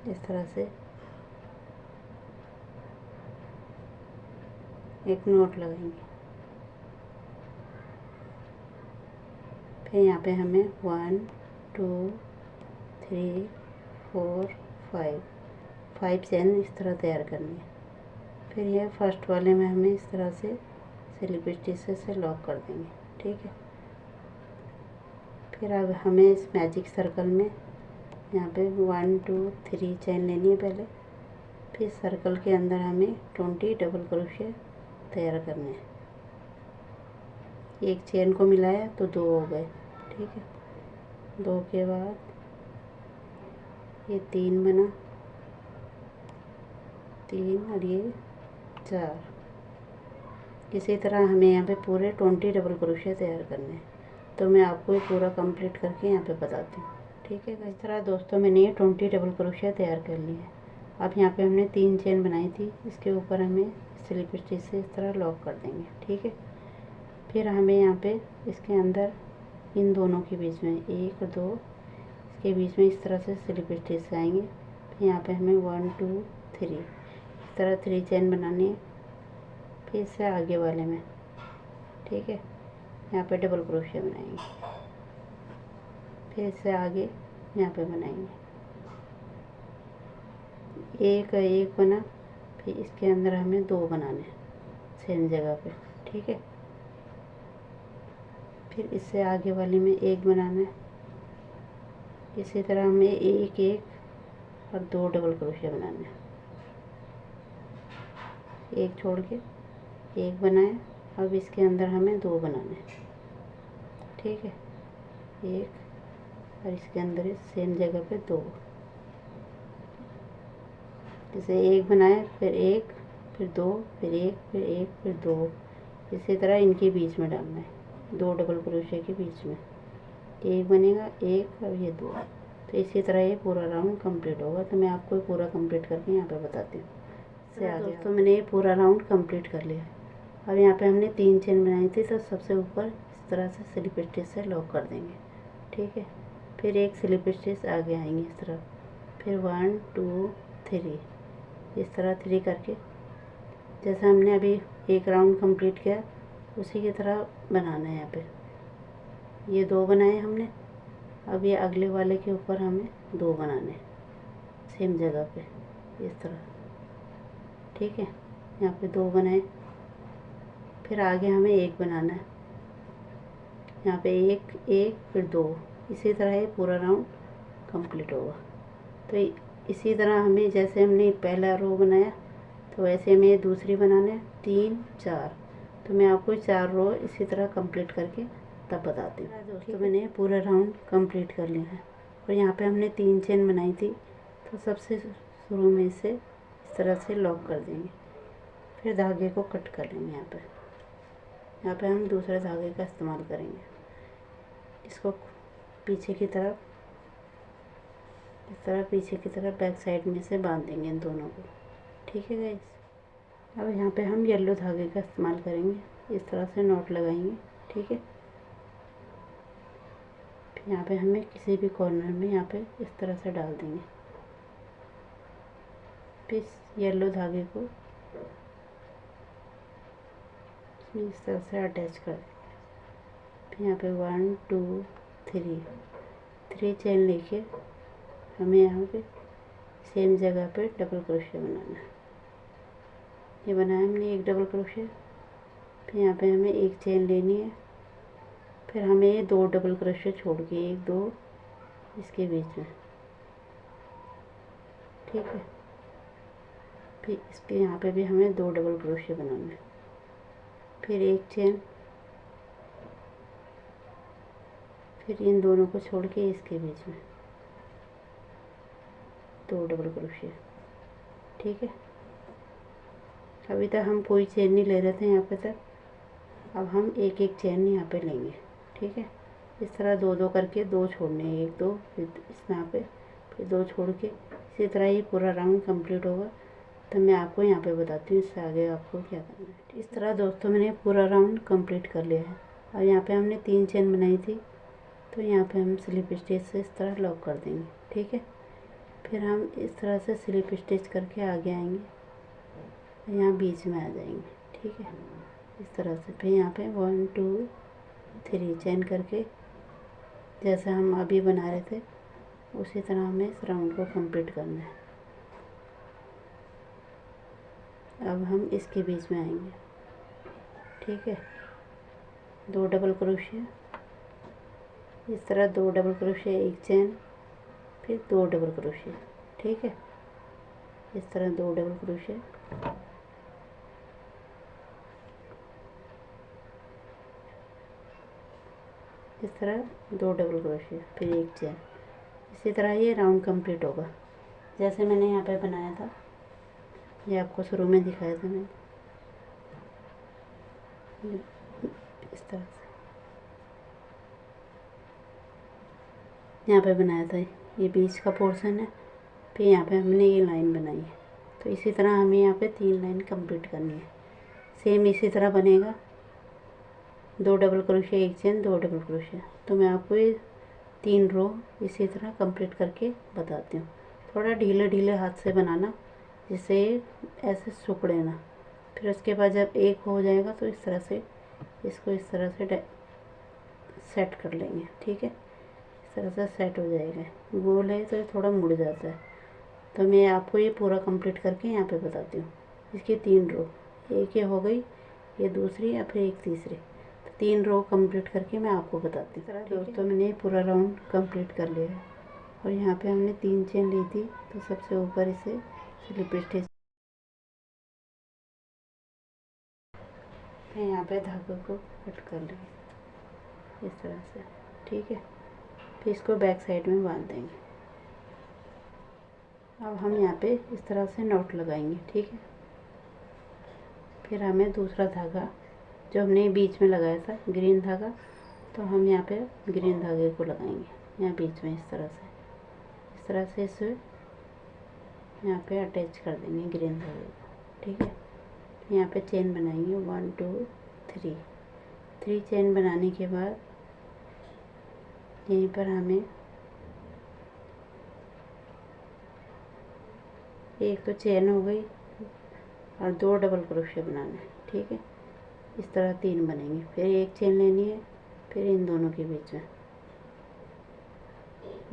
इस तरह से एक नोट लगाएंगे। फिर यहाँ पे हमें 1 2 3 4 5 चेन इस तरह तैयार करनी है। फिर यह फर्स्ट वाले में हमें इस तरह से स्लिप स्टिच से लॉक कर देंगे। ठीक है। फिर अब हमें इस मैजिक सर्कल में यहाँ पे 1 2 3 चेन लेनी है पहले। फिर सर्कल के अंदर हमें 20 डबल क्रोशिया तैयार करने हैं। एक चेन को मिलाया तो 2 हो गए। ठीक है। 2 के बाद ये 3 बना, 3 और ये 4। इसी तरह हमें यहाँ पे पूरे 20 डबल क्रोशिया तैयार करने हैं। तो मैं आपको ये पूरा कंप्लीट करके यहाँ पे बताती हूँ। ठीक है। इस तरह दोस्तों मैंने ये 20 डबल क्रोशिया तैयार कर ली है। अब यहाँ पे हमने 3 चेन बनाई थी, इसके ऊपर हमें स्लिप स्टिच से इस तरह लॉक कर देंगे। ठीक है। फिर हमें यहाँ पे इसके अंदर इन दोनों के बीच में 1 2 इसके बीच में इस तरह से स्लिप स्टिच से आएंगे। फिर यहाँ पे हमें 1 2 3 इस तरह 3 चेन बनानी है। फिर इससे आगे वाले में, ठीक है, यहाँ पे डबल क्रोशिया बनाएंगे। फिर इससे आगे यहाँ पे बनाएंगे, एक बना। फिर इसके अंदर हमें 2 बनाने हैं सेम जगह पे। ठीक है। फिर इससे आगे वाले में 1 बनाना है। इसी तरह हमें एक और 2 डबल क्रोशिया बनाने हैं। एक छोड़ के 1 बनाए। अब इसके अंदर हमें 2 बनाने हैं। ठीक है। 1 और इसके अंदर इस सेम जगह पे 2। जैसे 1 बनाए, फिर 1, फिर 2, फिर 1, फिर 1, फिर 2। इसी तरह इनके बीच में डालना है, 2 डबल क्रोशिया के बीच में 1 बनेगा, 1 और ये 2। तो इसी तरह ये पूरा राउंड कंप्लीट होगा। तो मैं आपको ये पूरा कंप्लीट करके यहाँ पे बताती हूँ। इससे आगे दोस्तों मैंने ये पूरा राउंड कंप्लीट कर लिया है। अब यहाँ पे हमने 3 चेन बनाई थी, तो सबसे ऊपर इस तरह से स्लिप स्टिच से लॉक कर देंगे। ठीक है। फिर एक स्लिप स्टिच आगे आएंगे इस तरह। फिर 1 2 3 इस तरह 3 करके, जैसा हमने अभी एक राउंड कंप्लीट किया उसी की तरह बनाना है। यहाँ पे ये 2 बनाए हमने। अब ये अगले वाले के ऊपर हमें 2 बनाने सेम जगह पे इस तरह। ठीक है। यहाँ पे 2 बनाए। फिर आगे हमें 1 बनाना है। यहाँ पे 1 फिर 2। इसी तरह ये पूरा राउंड कंप्लीट होगा। तो इसी तरह हमें, जैसे हमने पहला रो बनाया, तो वैसे हमें दूसरी बनाना है 3 4। तो मैं आपको 4 रो इसी तरह कंप्लीट करके तब बताती हूँ। दोस्तों मैंने पूरा राउंड कंप्लीट कर लिया है। और यहाँ पे हमने 3 चेन बनाई थी, तो सबसे शुरू में से इस तरह से लॉक कर देंगे। फिर धागे को कट कर लेंगे। यहाँ पे हम दूसरे धागे का इस्तेमाल करेंगे। इसको पीछे की तरफ, इस तरह पीछे की तरफ बैक साइड में से बांध देंगे इन दोनों को। ठीक है गाइस। अब यहाँ पे हम येलो धागे का इस्तेमाल करेंगे। इस तरह से नॉट लगाएंगे। ठीक है। फिर यहाँ पे हमें किसी भी कॉर्नर में यहाँ पे इस तरह से डाल देंगे। फिर येलो धागे को इस तरह से अटैच कर देंगे। फिर यहाँ पे 1 2 3 चेन लेके हमें यहाँ पे सेम जगह पे डबल क्रोशिया बनाना है। ये बनाया हमने एक डबल क्रोशिया। फिर यहाँ पे हमें 1 चेन लेनी है। फिर हमें ये 2 डबल क्रोशिया छोड़ के 1 2 इसके बीच में। ठीक है। फिर इसके यहाँ पे भी हमें 2 डबल क्रोशिया बनाना है। फिर 1 चेन, फिर इन दोनों को छोड़ के इसके बीच में 2 डबल क्रोशिया। ठीक है। अभी तक हम कोई चेन नहीं ले रहे थे यहाँ पे तक। अब हम एक चेन यहाँ पे लेंगे। ठीक है। इस तरह 2 2 करके 2 छोड़ने, 1 2, फिर इस यहाँ पे, फिर 2 छोड़ के इसी तरह ये पूरा राउंड कंप्लीट होगा। तो मैं आपको यहाँ पे बताती हूँ इससे आगे आपको क्या करना है। इस तरह दोस्तों मैंने पूरा राउंड कंप्लीट कर लिया है। अब यहाँ पे हमने 3 चेन बनाई थी, तो यहाँ पे हम स्लिप स्टिच से इस तरह लॉक कर देंगे। ठीक है। फिर हम इस तरह से स्लिप स्टिच करके आगे आएंगे, यहाँ बीच में आ जाएंगे। ठीक है, इस तरह से। फिर यहाँ पे 1 2 3 चेन करके जैसा हम अभी बना रहे थे उसी तरह हमें इस राउंड को कंप्लीट करना है। अब हम इसके बीच में आएंगे। ठीक है, 2 डबल क्रोशिया, इस तरह 2 डबल क्रोशिया, 1 चेन, फिर 2 डबल क्रोशिया। ठीक है, इस तरह 2 डबल क्रोशिया, इस तरह 2 डबल क्रोशिया, फिर 1 चेन। इसी तरह ये राउंड कंप्लीट होगा जैसे मैंने यहाँ पे बनाया था, ये आपको शुरू में दिखाया था मैंने, इस तरह से यहाँ पे बनाया था। ये बीच का पोर्शन है, फिर यहाँ पे हमने ये लाइन बनाई है। तो इसी तरह हमें यहाँ पे 3 लाइन कंप्लीट करनी है। सेम इसी तरह बनेगा, 2 double crochet, 1 chain, 2 double crochet. तो मैं आपको ये 3 रो इसी तरह कंप्लीट करके बताती हूँ। थोड़ा ढीले ढीले हाथ से बनाना, जिससे ऐसे सिकुड़े ना। फिर उसके बाद जब एक हो जाएगा तो इस तरह से इसको इस तरह से सेट कर लेंगे। ठीक है, इस तरह से सेट हो जाएगा। गोल है तो ये थोड़ा मुड़ जाता है। तो मैं आपको ये पूरा कंप्लीट करके यहाँ पे बताती हूँ। इसकी 3 रो, एक ये हो गई, ये दूसरी या फिर एक तीसरी। तो 3 रो कंप्लीट करके मैं आपको बताती हूँ। दोस्तों मैंने पूरा राउंड कंप्लीट कर लिया है और यहाँ पे हमने 3 चेन ली थी। तो सबसे ऊपर इसे स्लिप स्टिच, मैं यहाँ पे धागे को कट कर लिया इस तरह से। ठीक है, फिर इसको बैक साइड में बांध देंगे। अब हम यहाँ पे इस तरह से नॉट लगाएंगे। ठीक है, फिर हमें दूसरा धागा जो हमने बीच में लगाया था, ग्रीन धागा, तो हम यहाँ पे ग्रीन धागे को लगाएंगे यहाँ बीच में इस तरह से इसे यहाँ पे अटैच कर देंगे ग्रीन धागे को। ठीक है, यहाँ पे चेन बनाएंगे 1 2 3 चेन बनाने के बाद यहीं पर हमें एक तो चेन हो गई और 2 डबल क्रोशिया बनाना है। ठीक है, इस तरह 3 बनेंगे। फिर एक चेन लेनी है, फिर इन दोनों के बीच में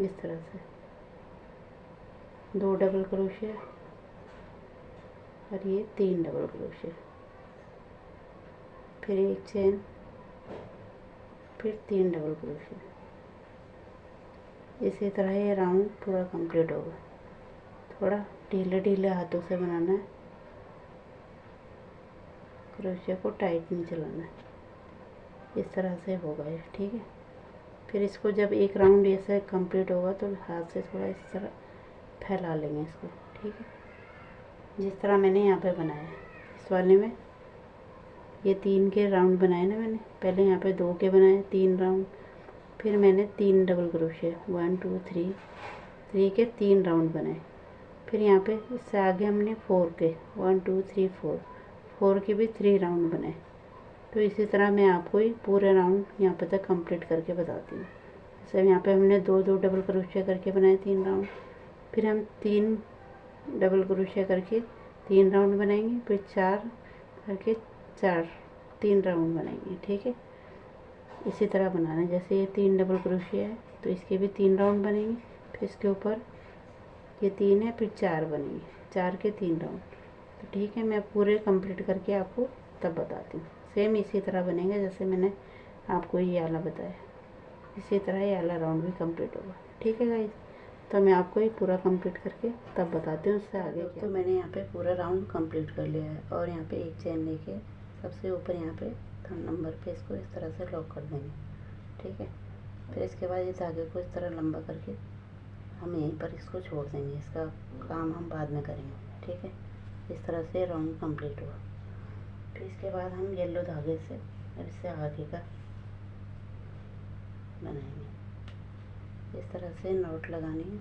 इस तरह से 2 डबल क्रोशिया और ये 3 डबल क्रोशिया, फिर एक चेन, फिर 3 डबल क्रोशिया। इसी तरह ये राउंड पूरा कंप्लीट होगा। थोड़ा ढीले ढीले हाथों से बनाना है, क्रोशिया को टाइट नहीं चलाना है। इस तरह से होगा ये। ठीक है, फिर इसको जब एक राउंड ऐसे कंप्लीट होगा तो हाथ से थोड़ा इस तरह फैला लेंगे इसको। ठीक है, जिस तरह मैंने यहाँ पे बनाया है इस वाले में, ये 3 के राउंड बनाए ना मैंने। पहले यहाँ पे 2 के बनाए 3 राउंड, फिर मैंने 3 डबल क्रोशिया 1 2 3 के 3 राउंड बनाए। फिर यहाँ पे इससे आगे हमने 4 के 1 2 3 4 के भी 3 राउंड बनाए। तो इसी तरह मैं आपको ही पूरे राउंड यहाँ पे तक कंप्लीट करके बताती हूँ। जैसे यहाँ पे हमने 2 2 डबल क्रोशिया करके बनाए 3 राउंड, फिर हम 3 डबल क्रोशिया करके 3 राउंड बनाएंगे, फिर 4 करके 3 राउंड बनाएंगे। ठीक है, इसी तरह बनाना है। जैसे ये 3 डबल क्रोशिया है तो इसके भी 3 राउंड बनेंगे, फिर इसके ऊपर ये 3 है, फिर 4 बनेंगे, 4 के 3 राउंड। तो ठीक है, मैं पूरे कंप्लीट करके आपको तब बताती हूँ। सेम इसी तरह बनेगा जैसे मैंने आपको ये आला बताया, इसी तरह ये आला राउंड भी कंप्लीट होगा। ठीक है गाइस, तो मैं आपको ये पूरा कंप्लीट करके तब बताती हूँ उससे आगे। तो मैंने यहाँ पे पूरा राउंड कंप्लीट कर लिया है और यहाँ पे एक चेन लेके सबसे ऊपर यहाँ पे 3 नंबर पे इसको इस तरह से लॉक कर देंगे। ठीक है, फिर इसके बाद इस धागे को इस तरह लंबा करके हम यहीं पर इसको छोड़ देंगे। इसका काम हम बाद में करेंगे। ठीक है, इस तरह से राउंड कंप्लीट हुआ। फिर इसके बाद हम येलो धागे से इससे आगे का बनाएंगे। इस तरह से नॉट लगानी है।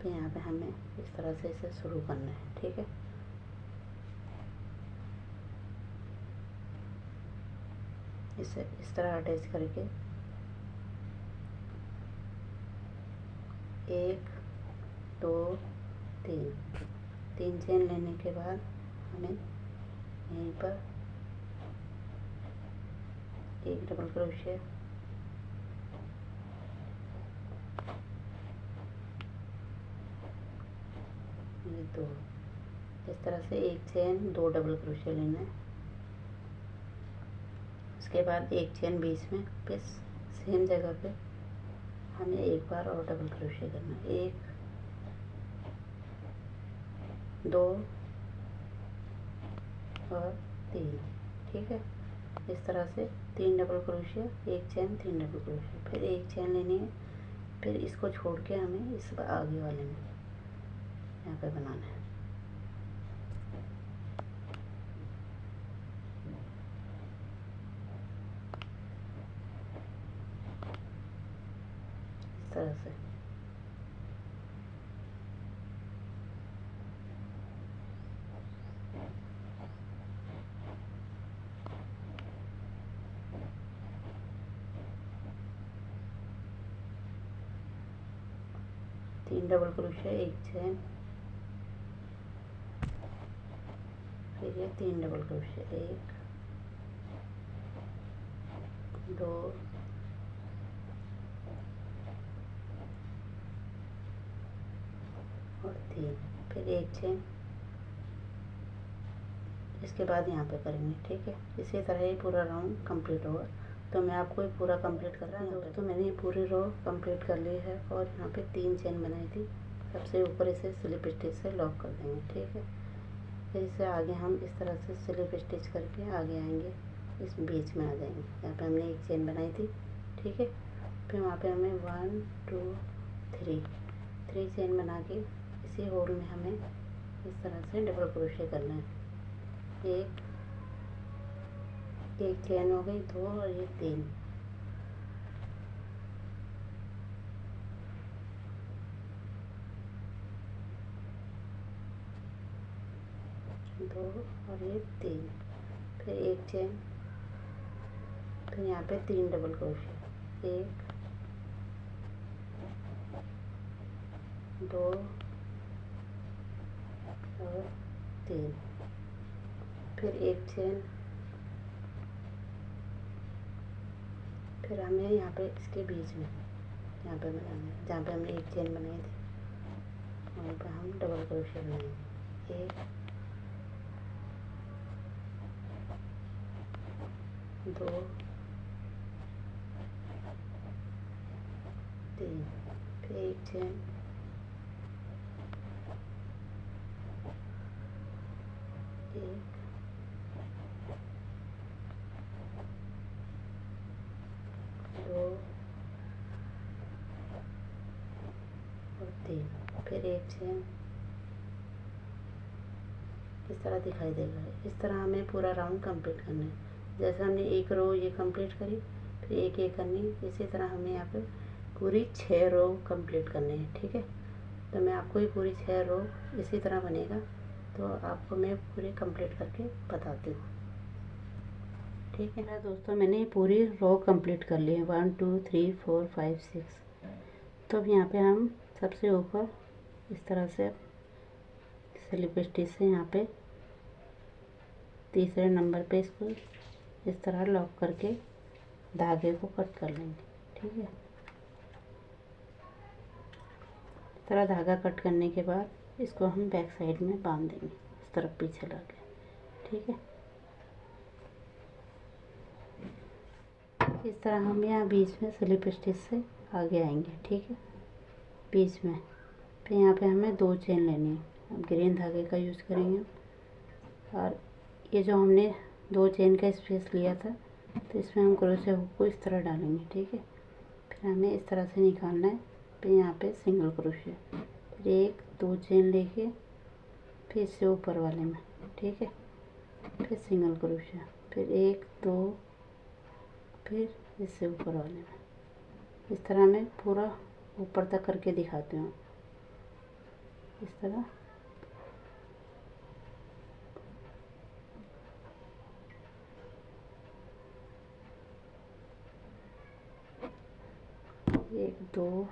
फिर यहाँ पे हमें इस तरह से इसे शुरू करना है। ठीक है, इसे इस तरह अटैच करके एक, दो, तीन, 3 चेन लेने के बाद हमें यहीं पर एक डबल क्रोशिया, ये 2, इस तरह से एक चेन 2 डबल क्रोशिया लेना है। उसके बाद एक चेन बीच में, फिर सेम जगह पे हमें एक बार और डबल क्रोशिया करना है। 1, 2 और 3, ठीक है। इस तरह से 3 डबल क्रोशिया, एक चेन, 3 डबल क्रोशिया, फिर एक चेन लेनी है। फिर इसको छोड़ के हमें इस आगे वाले में यहाँ पे बनाना है। इस तरह से 3 डबल क्रोशिया, एक चेन, फिर ये 3 डबल क्रोशिया, 1, 2 और 3, फिर एक चेन। इसके बाद यहाँ पे करेंगे, ठीक है। इसी तरह ये पूरा राउंड कंप्लीट होगा। तो मैं आपको ये पूरा कंप्लीट कर रहा हूँ दोस्तों। मैंने ये पूरी रो कंप्लीट कर ली है और यहाँ पे 3 चेन बनाई थी। सबसे ऊपर इसे स्लिप स्टिच से लॉक कर देंगे, ठीक है। फिर इसे आगे हम इस तरह से स्लिप स्टिच करके आगे आएंगे, इस बीच में आ जाएंगे। यहाँ पे हमने एक चेन बनाई थी, ठीक है। फिर वहाँ पे हमें 1 2 3 चेन बना के इसी होल में हमें इस तरह से डबल क्रोशिया करना है। एक चेन हो गई, 2 और ये 3, दो और ये 3, फिर एक चेन, फिर यहाँ पे 3 डबल क्रोशिया, 1 2 और 3, फिर एक चेन, फिर हमें यहाँ पे इसके बीच में यहाँ पे बनाना है, जहाँ पे हमने एक चेन बनाई थी वहीं पे हम डबल क्रोशिया बनाएंगे। 1 2 3, फिर एक चेन, एक 2 और 3, फिर एक चेन। इस तरह दिखाई देगा। इस तरह हमें पूरा राउंड कंप्लीट करना है। जैसे हमने एक रो ये कंप्लीट करी, फिर एक एक करनी, इसी तरह हमें यहाँ पे पूरी 6 रो कंप्लीट करनी है, ठीक है। तो मैं आपको ये पूरी 6 रो इसी तरह बनेगा, तो आपको मैं पूरी कंप्लीट करके बताती हूँ, ठीक है। दोस्तों मैंने ये पूरी रो कंप्लीट कर ली है, 1 2 3 4 5 6। तो अब यहाँ पे हम सबसे ऊपर इस तरह से स्लिप स्टिच से यहाँ पे तीसरे नंबर पे इसको इस तरह लॉक करके धागे को कट कर लेंगे, ठीक है। इस तरह धागा कट करने के बाद इसको हम बैक साइड में बांध देंगे, इस तरफ पीछे ला के, ठीक है। इस तरह हम यहाँ बीच में स्लिप स्टिच से आगे आएंगे, ठीक है, बीच में। फिर यहाँ पे हमें 2 चेन लेनी है। अब ग्रीन धागे का यूज़ करेंगे और ये जो हमने 2 चेन का स्पेस लिया था, तो इसमें हम क्रोशिया हुक को इस तरह डालेंगे, ठीक है। फिर हमें इस तरह से निकालना है। फिर यहाँ पे सिंगल क्रोशिया, फिर 1 2 चेन लेके फिर इससे ऊपर वाले में, ठीक है, फिर सिंगल क्रोशिया, फिर 1 2, फिर इससे ऊपर वाले में। इस तरह मैं पूरा ऊपर तक करके दिखाती हूँ, इस तरह। एक 2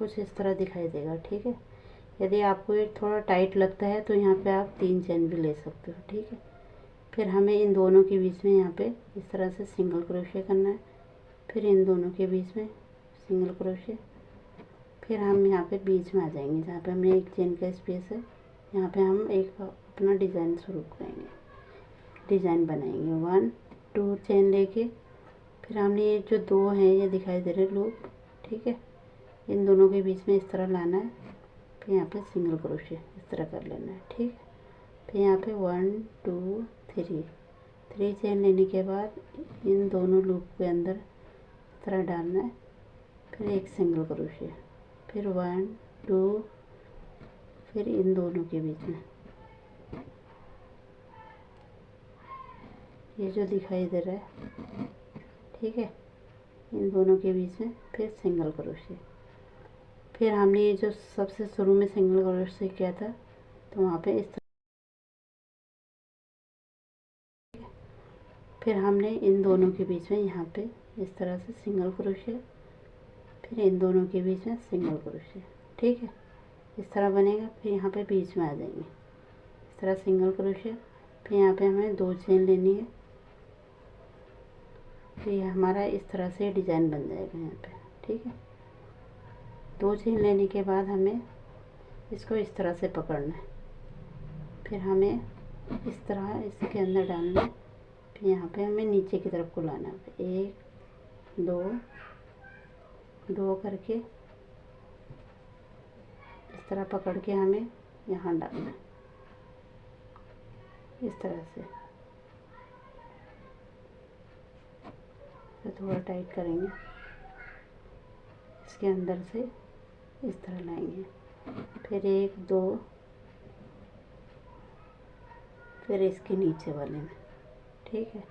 कुछ इस तरह दिखाई देगा। ठीक है, यदि आपको ये थोड़ा टाइट लगता है तो यहाँ पे आप 3 चेन भी ले सकते हो। ठीक है, फिर हमें इन दोनों के बीच में यहाँ पे इस तरह से सिंगल क्रोशे करना है, फिर इन दोनों के बीच में सिंगल क्रोशे, फिर हम यहाँ पे बीच में आ जाएंगे जहाँ पे हमें 1 चेन का स्पेस है। यहाँ पे हम एक अपना डिज़ाइन शुरू करेंगे, डिज़ाइन बनाएंगे। 1 2 चेन लेके फिर हमने ये जो 2 हैं ये दिखाई दे रहे लूप। ठीक है, इन दोनों के बीच में इस तरह लाना है, फिर यहाँ पे सिंगल क्रोशे इस तरह कर लेना है। ठीक है, फिर यहाँ पे 1 2 3 चेन लेने के बाद इन दोनों लूप के अंदर इस तरह डालना है, फिर एक सिंगल क्रोशे, फिर 1 2, फिर इन दोनों के बीच में ये जो दिखाई दे रहा है। ठीक है, इन दोनों के बीच में फिर सिंगल क्रोशे। फिर हमने ये जो सबसे शुरू में सिंगल क्रोशे किया था तो वहाँ पे इस तरह, फिर हमने इन दोनों के बीच में यहाँ पे इस तरह से सिंगल क्रोशे, फिर इन दोनों के बीच में सिंगल क्रोशे। ठीक है, इस तरह बनेगा। फिर यहाँ पे बीच में आ जाएंगे इस तरह सिंगल क्रोशे, फिर यहाँ पे हमें 2 चेन लेनी है, फिर ये हमारा इस तरह से डिज़ाइन बन जाएगा यहाँ पे। ठीक है, 2 चेन लेने के बाद हमें इसको इस तरह से पकड़ना है, फिर हमें इस तरह इसके अंदर डालना है, फिर यहाँ पे हमें नीचे की तरफ को लाना है। 1 2 करके इस तरह पकड़ के हमें यहाँ डालना है इस तरह से। तो थोड़ा टाइट करेंगे, इसके अंदर से इस तरह लाएंगे, फिर 1 2, फिर इसके नीचे वाले में। ठीक है,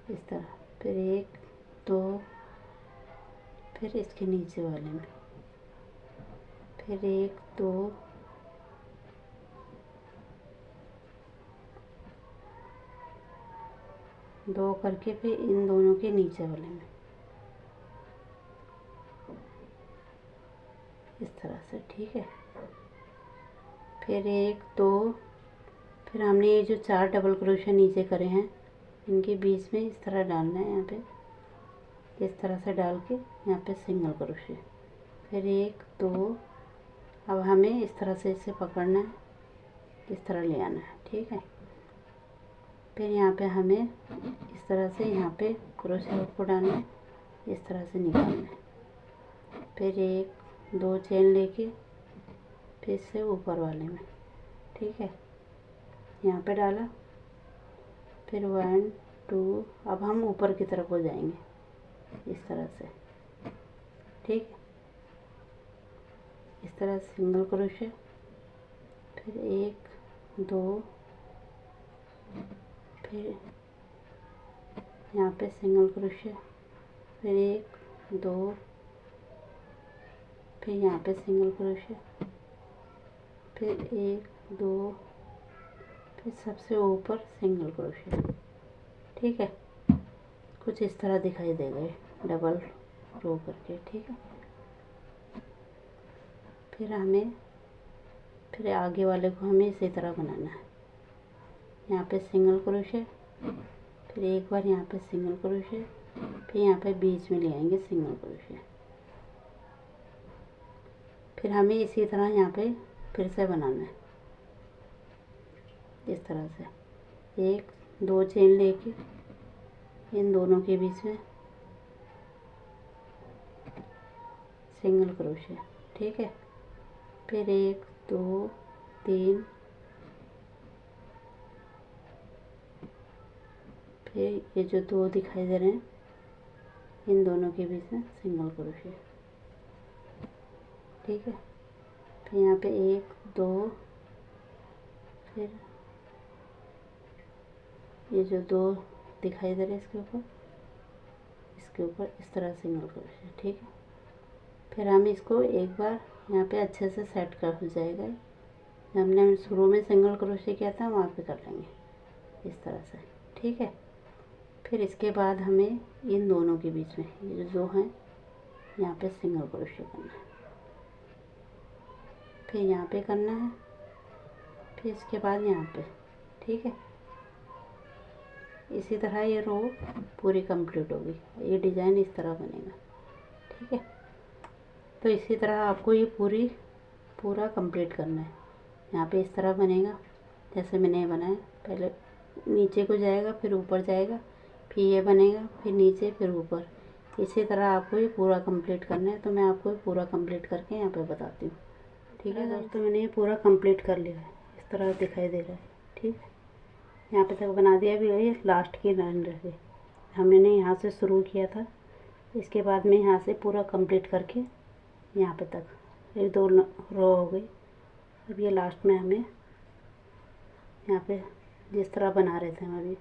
इस तरह, फिर 1 2, फिर इसके नीचे वाले में, फिर 1 2, दो करके फिर इन दोनों के नीचे वाले में इस तरह से। ठीक है, फिर 1 2, फिर हमने ये जो 4 डबल क्रोशे नीचे करे हैं इनके बीच में इस तरह डालना है, यहाँ पे इस तरह से डाल के यहाँ पे सिंगल क्रोशे, फिर 1 2। अब हमें इस तरह से इसे पकड़ना है, इस तरह ले आना है। ठीक है, फिर यहाँ पे हमें इस तरह से यहाँ पे क्रोशे को डालना है, इस तरह से निकालना है, फिर 1 2 चेन लेके फिर से ऊपर वाले में। ठीक है, यहाँ पे डाला, फिर 1 2, अब हम ऊपर की तरफ हो जाएंगे इस तरह से। ठीक है, इस तरह सिंगल क्रोशे, फिर 1 2, फिर यहाँ पे सिंगल क्रोशे, फिर 1 2, फिर यहाँ पे सिंगल क्रोशे, फिर 1 2, फिर सबसे ऊपर सिंगल क्रोशे। ठीक है, कुछ इस तरह दिखाई देगा डबल रो करके। ठीक है, फिर आगे वाले को हमें इसी तरह बनाना है। यहाँ पे सिंगल क्रोशे, फिर एक बार यहाँ पे सिंगल क्रोशे, फिर यहाँ पे बीच में ले आएंगे सिंगल क्रोशे, फिर हमें इसी तरह यहाँ पे फिर से बनाना है इस तरह से। 1 2 चेन लेके इन दोनों के बीच में सिंगल क्रोशे। ठीक है, फिर 1 2 3, फिर ये जो 2 दिखाई दे रहे हैं इन दोनों के बीच में सिंगल क्रोशे। ठीक है, फिर यहाँ पे 1 2, फिर ये जो 2 दिखाई दे रहे हैं इसके ऊपर इस तरह सिंगल क्रोशे। ठीक है, फिर हम इसको एक बार यहाँ पे अच्छे से सेट कर हो जाएगा। हमने शुरू में सिंगल क्रोशे किया था वहाँ पे कर लेंगे इस तरह से। ठीक है, फिर इसके बाद हमें इन दोनों के बीच में ये जो हैं यहाँ पे सिंगल क्रोशे करना है। फिर यहाँ पे करना है, फिर इसके बाद यहाँ पे। ठीक है, इसी तरह ये रो पूरी कंप्लीट होगी। ये डिज़ाइन इस तरह बनेगा। ठीक है, तो इसी तरह आपको ये पूरा कंप्लीट करना है। यहाँ पे इस तरह बनेगा जैसे मैंने बनाया। पहले नीचे को जाएगा, फिर ऊपर जाएगा, फिर ये बनेगा, फिर नीचे, फिर ऊपर। इसी तरह आपको ये पूरा कंप्लीट करना है। तो मैं आपको ये पूरा कंप्लीट करके यहाँ पे बताती हूँ। ठीक है दोस्तों, मैंने ये पूरा कंप्लीट कर लिया है। इस तरह दिखाई दे रहा है। ठीक है, यहाँ पे तक बना दिया। भी ये लास्ट की लाइन रह गई। हमने यहाँ से शुरू किया था, इसके बाद में यहाँ से पूरा कंप्लीट करके यहाँ पे तक ये 2 रो हो गई। अब ये लास्ट में हमें यहाँ पे जिस तरह बना रहे थे हम अभी,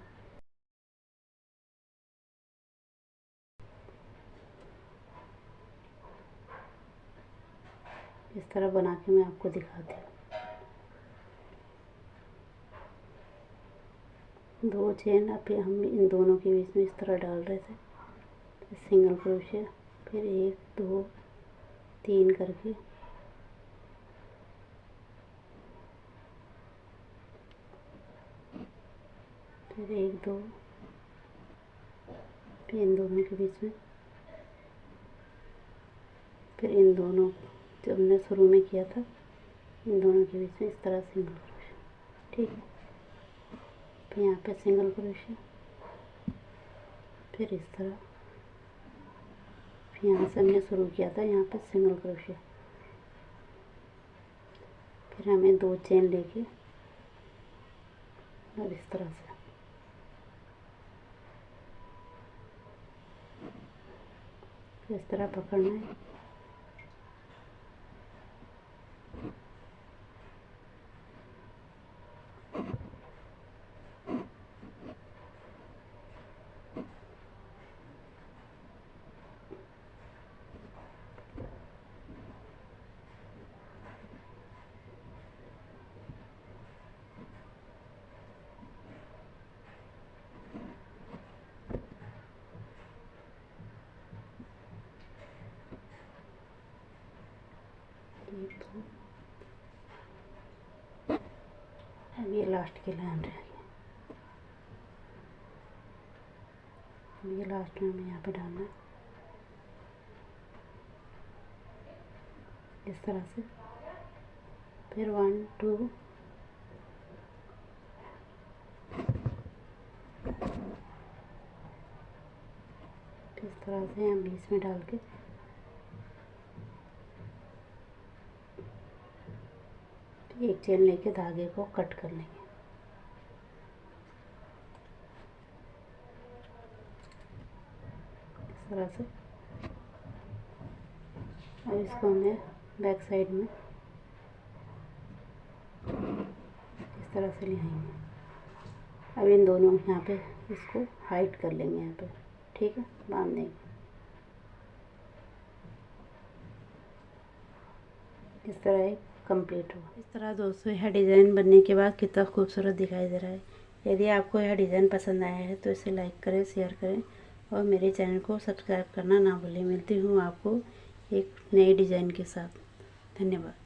इस तरह बना के मैं आपको दिखाती हूँ। 2 चेन अब हम इन दोनों के बीच में इस तरह डाल रहे थे। सिंगल क्रोशिया, फिर 1 2 3 करके फिर 1 2, फिर इन दोनों के बीच में, फिर इन दोनों जो हमने शुरू में किया था इन दोनों के बीच में इस तरह सिंगल क्रोशिया। ठीक है, फिर यहाँ पे सिंगल क्रोशिया, फिर इस तरह, फिर यहाँ से हमने शुरू किया था यहाँ पे सिंगल क्रोशिया, फिर हमें 2 चेन लेके और इस तरह से इस तरह पकड़ना है। अब ये लास्ट की लाइन रह गई। ये लास्ट में हमें यहाँ पे डालना है इस तरह से। फिर 1 2 इस तरह से हम बीच में डाल के एक चेन लेके धागे को कट कर लेंगे इस तरह से। अब इसको हमें बैक साइड में इस तरह से ले आएंगे। अब इन दोनों यहाँ पे इसको हाइट कर लेंगे यहाँ पे। ठीक है, बांध देंगे इस तरह एक कंप्लीट हो। इस तरह दोस्तों यह डिज़ाइन बनने के बाद कितना खूबसूरत दिखाई दे रहा है। यदि आपको यह डिज़ाइन पसंद आया है तो इसे लाइक करें, शेयर करें और मेरे चैनल को सब्सक्राइब करना ना भूलें। मिलती हूँ आपको एक नए डिज़ाइन के साथ। धन्यवाद।